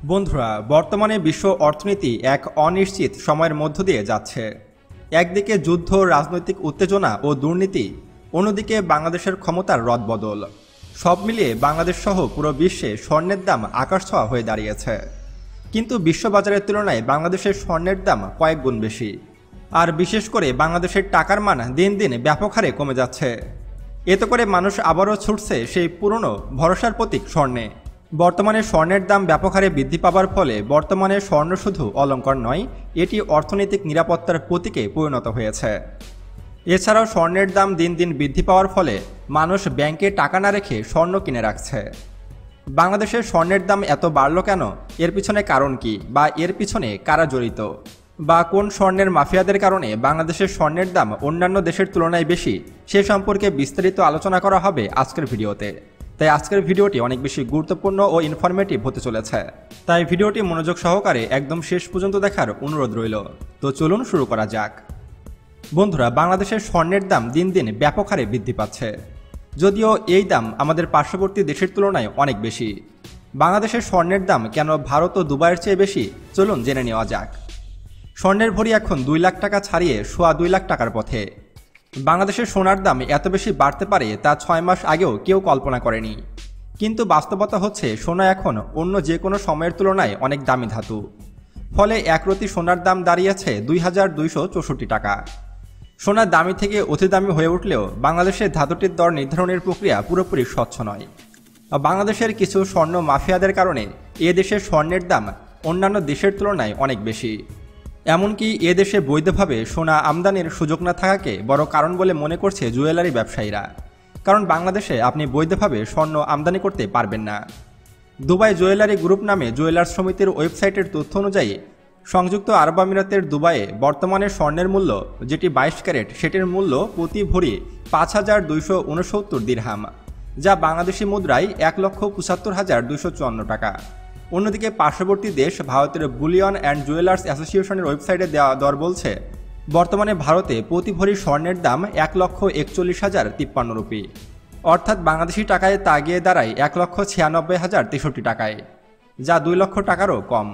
বন্ধুরা, বর্তমানে বিশ্ব অর্থনীতি এক অনিশ্চিত সময়ের মধ্য দিয়ে যাচ্ছে। একদিকে যুদ্ধ, রাজনৈতিক উত্তেজনা ও দুর্নীতি, অন্যদিকে বাংলাদেশের ক্ষমতার রদবদল। সব মিলিয়ে বাংলাদেশ সহ পুরো বিশ্বে স্বর্ণের দাম আকাশছোঁয়া হয়ে দাঁড়িয়েছে। কিন্তু বিশ্ববাজারের তুলনায় বাংলাদেশের স্বর্ণের দাম কয়েক গুণ বেশি। আর বিশেষ করে বাংলাদেশের টাকার মান দিন দিন ব্যাপক হারে কমে যাচ্ছে। এতে করে মানুষ আবারও ছুটছে সেই পুরনো ভরসার প্রতীক স্বর্ণে। বর্তমানে স্বর্ণের দাম ব্যাপক হারে বৃদ্ধি পাবার ফলে বর্তমানে স্বর্ণ শুধু অলংকার নয়, এটি অর্থনৈতিক নিরাপত্তার প্রতীকে পরিণত হয়েছে। এছাড়াও স্বর্ণের দাম দিন দিন বৃদ্ধি পাওয়ার ফলে মানুষ ব্যাংকে টাকা না রেখে স্বর্ণ কিনে রাখছে। বাংলাদেশের স্বর্ণের দাম এত বাড়ল কেন, এর পিছনে কারণ কি, বা এর পিছনে কারা জড়িত, বা কোন স্বর্ণের মাফিয়াদের কারণে বাংলাদেশের স্বর্ণের দাম অন্যান্য দেশের তুলনায় বেশি, সে সম্পর্কে বিস্তারিত আলোচনা করা হবে আজকের ভিডিওতে। তাই আজকের ভিডিওটি অনেক বেশি গুরুত্বপূর্ণ ও ইনফরমেটিভ হতে চলেছে। তাই ভিডিওটি মনোযোগ সহকারে একদম শেষ পর্যন্ত দেখার অনুরোধ রইল। তো চলুন শুরু করা যাক। বন্ধুরা, বাংলাদেশের স্বর্ণের দাম দিন দিন ব্যাপক হারে বৃদ্ধি পাচ্ছে। যদিও এই দাম আমাদের পার্শ্ববর্তী দেশের তুলনায় অনেক বেশি। বাংলাদেশের স্বর্ণের দাম কেন ভারত ও দুবাইয়ের চেয়ে বেশি, চলুন জেনে নেওয়া যাক। স্বর্ণের ভরি এখন 2 লাখ টাকা ছাড়িয়ে সোয়া 2 লাখ টাকার পথে। বাংলাদেশের সোনার দাম এত বেশি বাড়তে পারে তা 6 মাস আগেও কেউ কল্পনা করেনি। কিন্তু বাস্তবতা হচ্ছে সোনা এখন অন্য যে কোনো সময়ের তুলনায় অনেক দামি ধাতু। ফলে একরতি সোনার দাম দাঁড়িয়েছে 2264 টাকা। সোনা দামি থেকে অতি দামি হয়ে উঠলেও বাংলাদেশের ধাতুটির দর নির্ধারণের প্রক্রিয়া পুরোপুরি স্বচ্ছ নয়। বাংলাদেশের কিছু স্বর্ণ মাফিয়াদের কারণে এ দেশের স্বর্ণের দাম অন্যান্য দেশের তুলনায় অনেক বেশি। এমনকি এ দেশে বৈধভাবে সোনা আমদানির সুযোগ না থাকাকে বড় কারণ বলে মনে করছে জুয়েলারি ব্যবসায়ীরা। কারণ বাংলাদেশে আপনি বৈধভাবে স্বর্ণ আমদানি করতে পারবেন না। দুবাই জুয়েলারি গ্রুপ নামে জুয়েলার্স সমিতির ওয়েবসাইটের তথ্য অনুযায়ী সংযুক্ত আরব আমিরাতের দুবাইয়ে বর্তমানে স্বর্ণের মূল্য, যেটি 22 ক্যারেট, সেটির মূল্য প্রতি ভরি 5269 দিরহাম, যা বাংলাদেশি মুদ্রায় 1,75,254 টাকা। অন্যদিকে পার্শ্ববর্তী দেশ ভারতের বুলিয়ন অ্যান্ড জুয়েলার্স অ্যাসোসিয়েশনের ওয়েবসাইটে দেওয়া দর বলছে বর্তমানে ভারতে প্রতি ভরি স্বর্ণের দাম 1,41,053 রুপি, অর্থাৎ বাংলাদেশি টাকায় তা গিয়ে দাঁড়ায় 1,96,063 টাকায়, যা 2 লক্ষ টাকারও কম।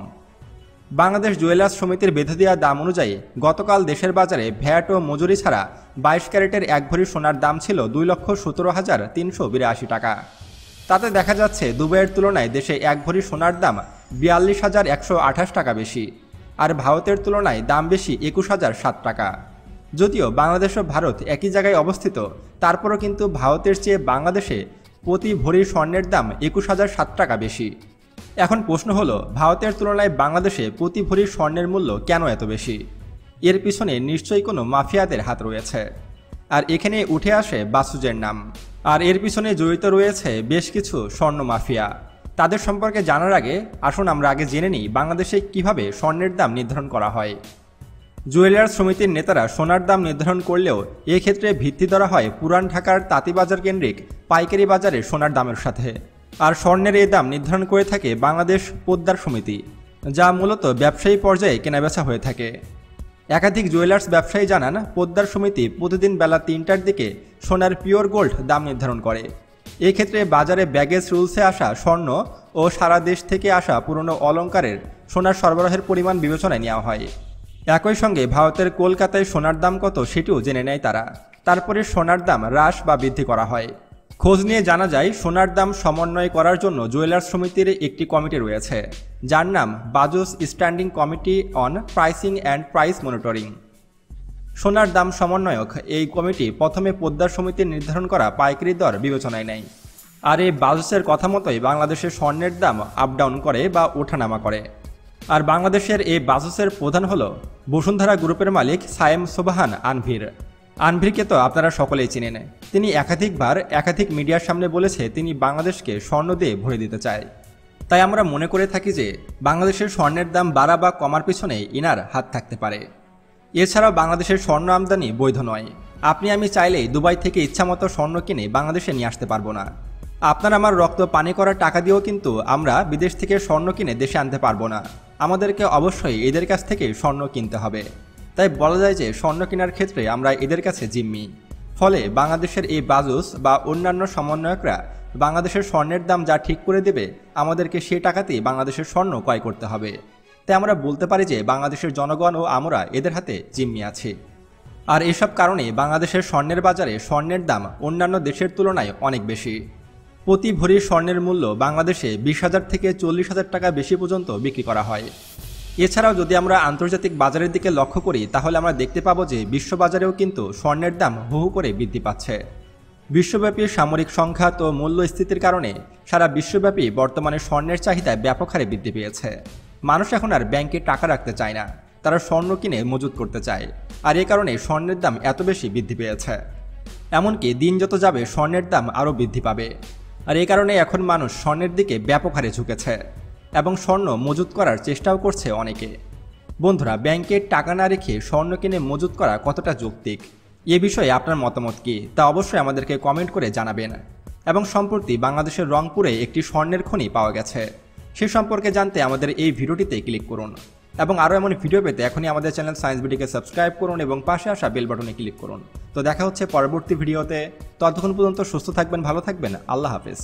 বাংলাদেশ জুয়েলার্স সমিতির বেঁধে দেওয়া দাম অনুযায়ী গতকাল দেশের বাজারে ভ্যাট ও মজুরি ছাড়া 22 ক্যারেটের এক ভরি সোনার দাম ছিল 2,17,382 টাকা। তাতে দেখা যাচ্ছে দুবাইয়ের তুলনায় দেশে এক ভরি সোনার দাম 42,128 টাকা বেশি, আর ভারতের তুলনায় দাম বেশি 21,007 টাকা। যদিও বাংলাদেশ ও ভারত একই জায়গায় অবস্থিত, তারপরও কিন্তু ভারতের চেয়ে বাংলাদেশে প্রতি ভরি স্বর্ণের দাম 21,007 টাকা বেশি। এখন প্রশ্ন হলো, ভারতের তুলনায় বাংলাদেশে প্রতি ভরি স্বর্ণের মূল্য কেন এত বেশি? এর পিছনে নিশ্চয়ই কোনো মাফিয়াদের হাত রয়েছে। আর এখানে উঠে আসে বাসুজের নাম। আর এর পিছনে জড়িত রয়েছে বেশ কিছু স্বর্ণ মাফিয়া। তাদের সম্পর্কে জানার আগে আসুন আমরা আগে জেনে নিই বাংলাদেশে কিভাবে স্বর্ণের দাম নির্ধারণ করা হয়। জুয়েলার্স সমিতির নেতারা সোনার দাম নির্ধারণ করলেও এক্ষেত্রে ভিত্তি ধরা হয় পুরান ঢাকার তাঁতিবাজার কেন্দ্রিক পাইকারি বাজারে সোনার দামের সাথে। আর স্বর্ণের এই দাম নির্ধারণ করে থাকে বাংলাদেশ পোদ্দার সমিতি, যা মূলত ব্যবসায়ী পর্যায়ে কেনাবেচা হয়ে থাকে। একাধিক জুয়েলার্স ব্যবসায়ী জানান, পোদ্দার সমিতি প্রতিদিন বেলা 3টার দিকে সোনার পিওর গোল্ড দাম নির্ধারণ করে। এক্ষেত্রে বাজারে ব্যাগেজ রুলসে আসা স্বর্ণ ও সারা দেশ থেকে আসা পুরনো অলংকারের সোনার সরবরাহের পরিমাণ বিবেচনায় নেওয়া হয়। একই সঙ্গে ভারতের কলকাতায় সোনার দাম কত সেটিও জেনে নেয় তারা। তারপরে সোনার দাম হ্রাস বা বৃদ্ধি করা হয়। খোঁজ নিয়ে জানা যায়, সোনার দাম সমন্বয় করার জন্য জুয়েলার্স সমিতির একটি কমিটি রয়েছে, যার নাম BAJUS standing committee on pricing and price monitoring. সোনার দাম সমন্বয়ক এই কমিটি প্রথমে পোদ্দার সমিতির নির্ধারণ করা পাইকারি দর বিবেচনায় নেয়। আর এই বাজুসের কথা মতোই বাংলাদেশের স্বর্ণের দাম আপ ডাউন করে বা ওঠানামা করে। আর বাংলাদেশের এই বাজুসের প্রধান হল বসুন্ধরা গ্রুপের মালিক সায়েম সোবাহান আনভির। আনভিরকে তো আপনারা সকলেই চিনেন। তিনি একাধিকবার একাধিক মিডিয়ার সামনে বলেছে তিনি বাংলাদেশকে স্বর্ণ দিয়ে ভরে দিতে চায়। তাই আমরা মনে করে থাকি যে বাংলাদেশের স্বর্ণের দাম বাড়া বা কমার পিছনে ইনার হাত থাকতে পারে। এছাড়াও বাংলাদেশের স্বর্ণ আমদানি বৈধ নয়। আপনি আমি চাইলেই দুবাই থেকে ইচ্ছামতো স্বর্ণ কিনে বাংলাদেশে নিয়ে আসতে পারবো না। আপনার আমার রক্ত পানি করা টাকা দিয়েও কিন্তু আমরা বিদেশ থেকে স্বর্ণ কিনে দেশে আনতে পারবো না। আমাদেরকে অবশ্যই এদের কাছ থেকে স্বর্ণ কিনতে হবে। তাই বলা যায় যে স্বর্ণ কেনার ক্ষেত্রে আমরা এদের কাছে জিম্মি। ফলে বাংলাদেশের এই বাজুস বা অন্যান্য সমন্বয়করা বাংলাদেশের স্বর্ণের দাম যা ঠিক করে দেবে আমাদেরকে সেই টাকাতেই বাংলাদেশের স্বর্ণ ক্রয় করতে হবে। তাই আমরা বলতে পারি যে বাংলাদেশের জনগণ ও আমরা এদের হাতে জিম্মি আছি। আর এসব কারণে বাংলাদেশের স্বর্ণের বাজারে স্বর্ণের দাম অন্যান্য দেশের তুলনায় অনেক বেশি। প্রতি ভরি স্বর্ণের মূল্য বাংলাদেশে 20,000 থেকে 40,000 টাকা বেশি পর্যন্ত বিক্রি করা হয়। এছাড়াও যদি আমরা আন্তর্জাতিক বাজারের দিকে লক্ষ্য করি তাহলে আমরা দেখতে পাবো যে বিশ্ববাজারেও কিন্তু স্বর্ণের দাম হু হু করে বৃদ্ধি পাচ্ছে। বিশ্বব্যাপী সামরিক সংঘাত ও মূল্যস্ফীতির কারণে সারা বিশ্বব্যাপী বর্তমানে স্বর্ণের চাহিদা ব্যাপক হারে বৃদ্ধি পেয়েছে। মানুষ এখন আর ব্যাংকে টাকা রাখতে চায় না, তারা স্বর্ণ কিনে মজুত করতে চায়। আর এ কারণে স্বর্ণের দাম এত বেশি বৃদ্ধি পেয়েছে। এমনকি দিন যত যাবে স্বর্ণের দাম আরও বৃদ্ধি পাবে। আর এই কারণে এখন মানুষ স্বর্ণের দিকে ব্যাপক হারে ঝুঁকেছে এবং স্বর্ণ মজুত করার চেষ্টাও করছে অনেকে। বন্ধুরা, ব্যাংকে টাকা না রেখে স্বর্ণ কিনে মজুত করা কতটা যৌক্তিক, এ বিষয়ে আপনার মতামত কি তা অবশ্যই আমাদেরকে কমেন্ট করে জানাবেন। এবং সম্প্রতি বাংলাদেশের রংপুরে একটি স্বর্ণের খনি পাওয়া গেছে, সে সম্পর্কে জানতে আমাদের এই ভিডিওটিতে ক্লিক করুন। এবং আরও এমন ভিডিও পেতে এখনই আমাদের চ্যানেল সায়েন্স বিডিকে সাবস্ক্রাইব করুন এবং পাশে আসা বেল বাটনে ক্লিক করুন। তো দেখা হচ্ছে পরবর্তী ভিডিওতে। ততক্ষণ পর্যন্ত সুস্থ থাকবেন, ভালো থাকবেন, আল্লাহ হাফেজ।